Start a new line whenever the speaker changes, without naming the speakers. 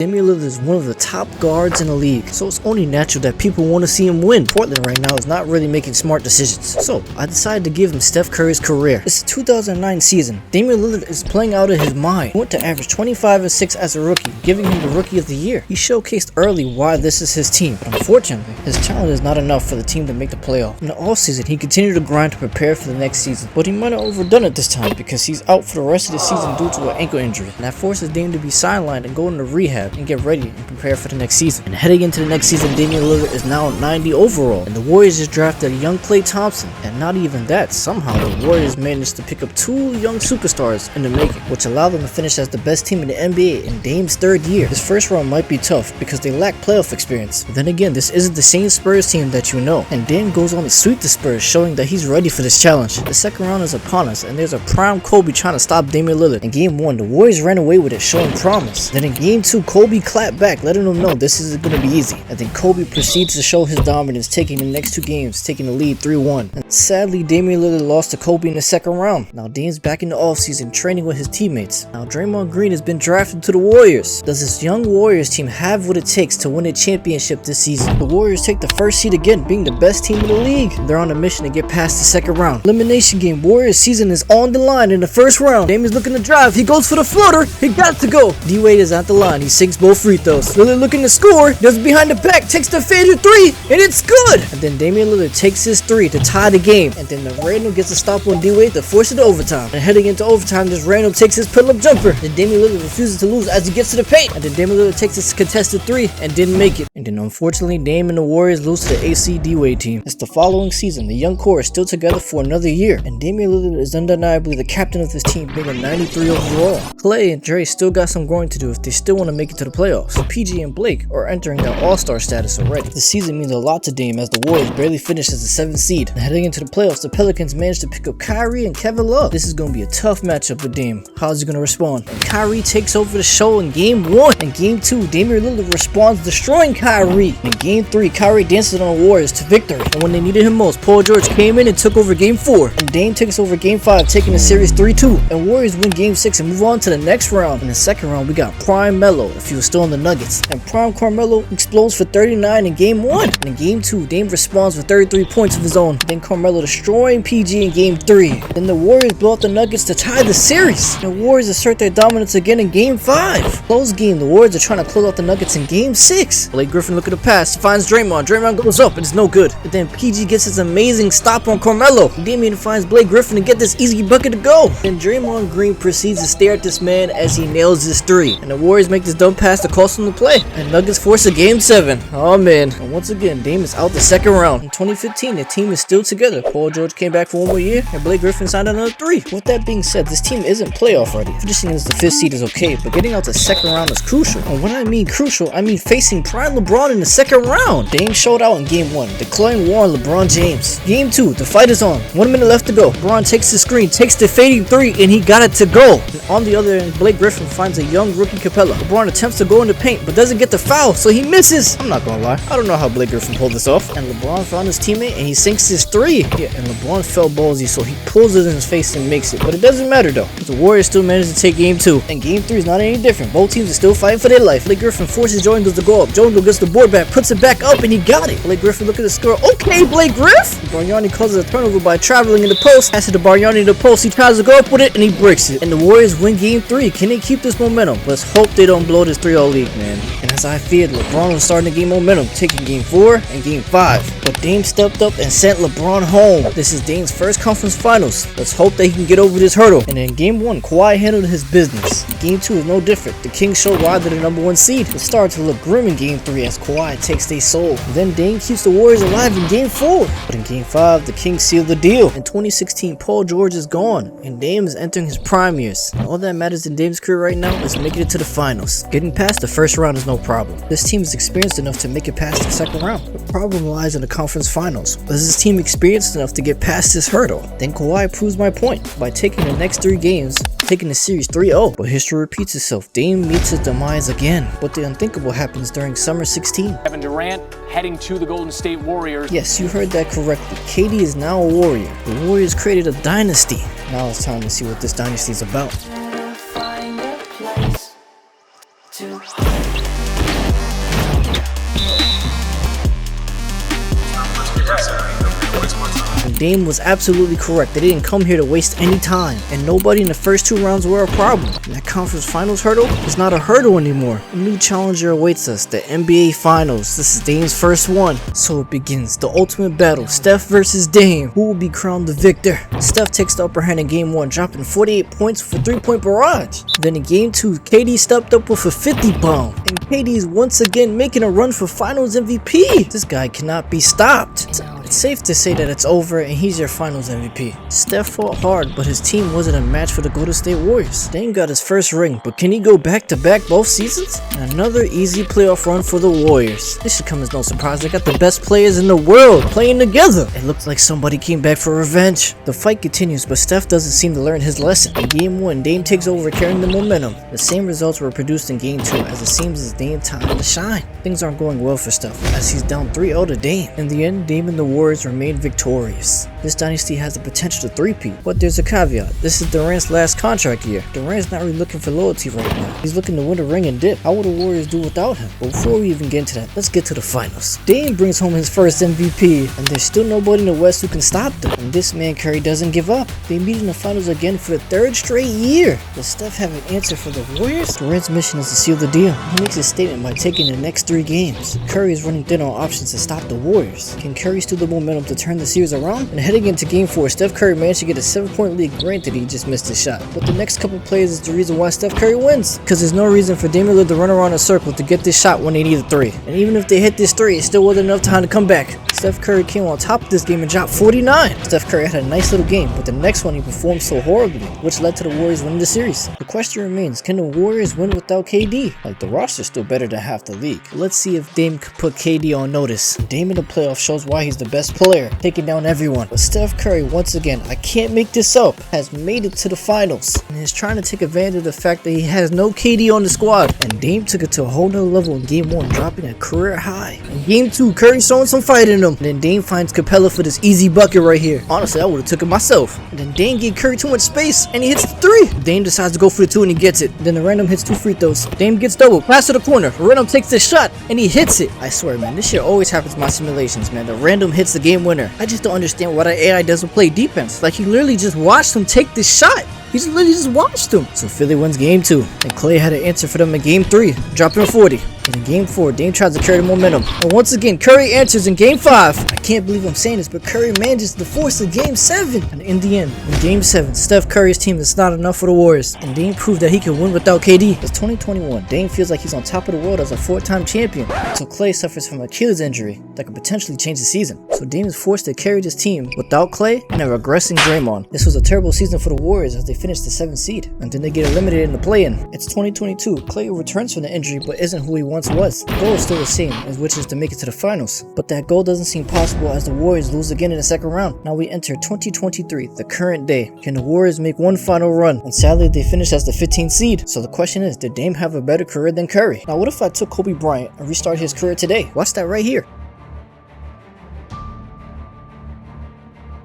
Damian Lillard is one of the top guards in the league, so it's only natural that people want to see him win. Portland right now is not really making smart decisions, so I decided to give him Steph Curry's career. It's the 2009 season. Damian Lillard is playing out of his mind. He went to average 25 and 6 as a rookie, giving him the Rookie of the Year. He showcased early why this is his team, but unfortunately, his talent is not enough for the team to make the playoff. In the offseason, he continued to grind to prepare for the next season, but he might have overdone it this time because he's out for the rest of the season due to an ankle injury, and that forces Dame to be sidelined and go into rehab and get ready and prepare for the next season. And heading into the next season, Damian Lillard is now 90 overall, and the Warriors just drafted a young Klay Thompson. And not even that, somehow the Warriors managed to pick up two young superstars in the making, which allowed them to finish as the best team in the NBA in Dame's third year. This first round might be tough because they lack playoff experience, but then again, this isn't the same Spurs team that you know, and Dame goes on to sweep the Spurs, showing that he's ready for this challenge. The second round is upon us, and there's a prime Kobe trying to stop Damian Lillard. In game 1, the Warriors ran away with it, showing promise. Then in game 2, Kobe clapped back, letting them know this isn't going to be easy. And then Kobe proceeds to show his dominance, taking the next two games, taking the lead 3-1. And sadly, Damian Lillard lost to Kobe in the second round. Now Dame's back in the offseason training with his teammates. Now Draymond Green has been drafted to the Warriors. Does this young Warriors team have what it takes to win a championship this season? The Warriors take the first seed again, being the best team in the league. They're on a mission to get past the second round. Elimination game, Warriors season is on the line in the first round. Dame is looking to drive, he goes for the floater, he got to go. D-Wade is at the line, he sinks both free throws. Lillard looking to score, does behind the back, takes the faded three, and it's good! And then Damian Lillard takes his three to tie the game, and then the Randall gets a stop on D-Wade to force it to overtime. And heading into overtime, this Randall takes his pull-up jumper, and Damian Lillard refuses to lose as he gets to the paint, and then Damian Lillard takes his contested three and didn't make it. And then unfortunately, Dame and the Warriors lose to the AC D-Wade team. It's the following season, the young core is still together for another year, and Damian Lillard is undeniably the captain of this team, being a 93 overall. Clay and Dre still got some growing to do if they still want to make it to the playoffs. So PG and Blake are entering their all-star status already. This season means a lot to Dame as the Warriors barely finished as the 7th seed. And heading into the playoffs, the Pelicans managed to pick up Kyrie and Kevin Love. This is going to be a tough matchup with Dame. How's he going to respond? And Kyrie takes over the show in game 1. In game 2, Damian Lillard responds, destroying Kyrie. In game 3, Kyrie dances on the Warriors to victory. And when they needed him most, Paul George came in and took over game 4. And Dame takes over game 5, taking the series 3-2. And Warriors win game 6 and move on to the next round. In the second round, we got Prime Melo, if he was still on the Nuggets. And Prime Carmelo explodes for 39 in game 1. And in game 2, Dame responds with 33 points of his own. Then Carmelo destroying PG in game 3. Then the Warriors blow out the Nuggets to tie the series. The Warriors assert their dominance again in game 5. Close game, the Warriors are trying to close out the Nuggets in game 6. Blake Griffin looking to pass, he finds Draymond. Draymond goes up, and it's no good. But then PG gets his amazing stop on Carmelo. Damian finds Blake Griffin to get this easy bucket to go. Then Draymond Green proceeds to stare at this man as he nails his 3. And the Warriors make this dumb pass to cost them the play. And Nuggets force a game 7. Oh man. And once again, Dame is out the second round. In 2015, the team is still together. Paul George came back for one more year, and Blake Griffin signed another 3. With that being said, this team isn't playoff ready. Finishing as the 5th seed is okay, but getting out the second round is crucial. And when I mean crucial, I mean facing prime LeBron in the second round. Dame showed out in game 1, declaring war on LeBron James. Game 2, the fight is on. 1 minute left to go. LeBron takes the screen, takes the fading 3, and he got it to go. And on the other end, Blake Griffin finds a young rookie Capella. LeBron attempts to go in the paint, but doesn't get the foul, so he misses. I'm not gonna lie, I don't know how Blake Griffin pulled this off. And LeBron found his teammate, and he sinks his 3. Yeah, and LeBron felt ballsy, so he pulls it in his face and makes it. But it doesn't matter though. The Warriors still managed to take game 2. And game 3 is not any different. Both teams are still fighting for their life. Blake Griffin forces Jordan to go up. Jordan gets the board back, puts it back up, and he got it. Blake Griffin looking to score. Okay, Blake Griffin! Bargnani causes a turnover by traveling in the post. Passes to Bargnani in the post. He tries to go up with it, and he breaks it. And the Warriors win game 3. Can they keep this momentum? Let's hope they don't blow this 3-0 lead, man. And as I feared, LeBron was starting to gain momentum, taking game 4 and game 5. But Dame stepped up and sent LeBron home. This is Dame's first conference finals. Let's hope that he can get over this hurdle. And in game 1, Kawhi handled his business. Game 2 is no different. The Kings showed why they're the number 1 seed. It started to look grim in game 3 as Kawhi takes their soul. And then Dame keeps the Warriors alive in game 4. But in game 5, the Kings seal the deal. In 2016, Paul George is gone, and Dame is entering his prime years. And all that matters in Dame's career right now is making it to the finals. Getting past the first round is no problem. This team is experienced enough to make it past the second round. The problem lies in the conference finals. Is this team experienced enough to get past this hurdle? Then Kawhi proves my point by taking the next 3 games, taking the series 3-0. But history repeats itself. Dame meets his demise again. But the unthinkable happens during summer 16.
Kevin Durant heading to the Golden State Warriors.
Yes, you heard that correctly. KD is now a Warrior. The Warriors created a dynasty. Now it's time to see what this dynasty is about.
Find a place to
Dame was absolutely correct. They didn't come here to waste any time, and nobody in the first 2 rounds were a problem. And that conference finals hurdle is not a hurdle anymore. A new challenger awaits us, the NBA Finals. This is Dame's first one. So it begins, the ultimate battle, Steph versus Dame. Who will be crowned the victor? Steph takes the upper hand in game 1, dropping 48 points with a 3-point barrage. Then in game 2, KD stepped up with a 50 bomb, and KD is once again making a run for finals MVP. This guy cannot be stopped. It's safe to say that it's over and he's your finals MVP. Steph fought hard, but his team wasn't a match for the Golden State Warriors. Dame got his first ring, but can he go back-to-back both seasons? And another easy playoff run for the Warriors. This should come as no surprise. They got the best players in the world playing together. It looks like somebody came back for revenge. The fight continues, but Steph doesn't seem to learn his lesson. In game 1, Dame takes over, carrying the momentum. The same results were produced in game 2, as it seems it's Dame time to shine. Things aren't going well for Steph, as he's down 3-0 to Dame. In the end, Dame and the Warriors remain victorious. This dynasty has the potential to three-peat, but there's a caveat. This is Durant's last contract year. Durant's not really looking for loyalty right now. He's looking to win a ring and dip. How will the Warriors do without him? But before we even get into that, let's get to the finals. Dame brings home his first MVP, and there's still nobody in the West who can stop them. And this man Curry doesn't give up. They meet in the finals again for the 3rd straight year. Does Steph have an answer for the Warriors? Durant's mission is to seal the deal. He makes a statement by taking the next 3 games. Curry is running thin on options to stop the Warriors. Can Curry steal the momentum to turn the series around? And heading into game 4, Steph Curry managed to get a 7-point lead. Granted, he just missed his shot, but the next couple plays is the reason why Steph Curry wins, because there's no reason for Damian Lillard to run around a circle to get this shot when they need a 3. And even if they hit this 3, it still wasn't enough time to come back. Steph Curry came on top of this game and dropped 49. Steph Curry had a nice little game, but the next one he performed so horribly, which led to the Warriors winning the series. The question remains, can the Warriors win without KD? Like, the roster's still better than half the league. Let's see if Dame could put KD on notice. Dame in the playoffs shows why he's the best player, taking down everyone. But Steph Curry, once again, I can't make this up, has made it to the finals and is trying to take advantage of the fact that he has no KD on the squad. And Dame took it to a whole nother level in game 1, dropping a career high. In game 2, Curry showing some fight in him. And then Dame finds Capella for this easy bucket right here. Honestly, I would have took it myself. And then Dame gave Curry too much space and he hits the 3. Dame decides to go for the 2 and he gets it. Then the random hits 2 free throws. Dame gets double, pass to the corner. Random takes the shot and he hits it. I swear, man, this shit always happens in my simulations, man. The random hits the game winner. I just don't understand why the AI doesn't play defense. Like, he literally just watched him take this shot. He's literally just watched him. So Philly wins game 2, and Clay had an answer for them in game 3, dropping 40. And in game 4, Dame tries to carry the momentum. And once again, Curry answers in game 5. I can't believe I'm saying this, but Curry manages to force a game 7. And in the end, in game 7, Steph Curry's team is not enough for the Warriors, and Dame proved that he can win without KD. It's 2021. Dame feels like he's on top of the world as a 4-time champion, so Clay suffers from an Achilles injury that could potentially change the season. So Dame is forced to carry this team without Clay and a regressing Draymond. This was a terrible season for the Warriors as they finished the 7th seed, and then they get eliminated in the play-in. It's 2022. Clay returns from the injury but isn't who he once was. The goal is still the same, which is to make it to the finals, but that goal doesn't seem possible as the Warriors lose again in the 2nd round. Now we enter 2023, the current day. Can the Warriors make one final run? And sadly, they finished as the 15th seed. So the question is, did Dame have a better career than Curry? Now what if I took Kobe Bryant and restarted his career today? Watch that right here.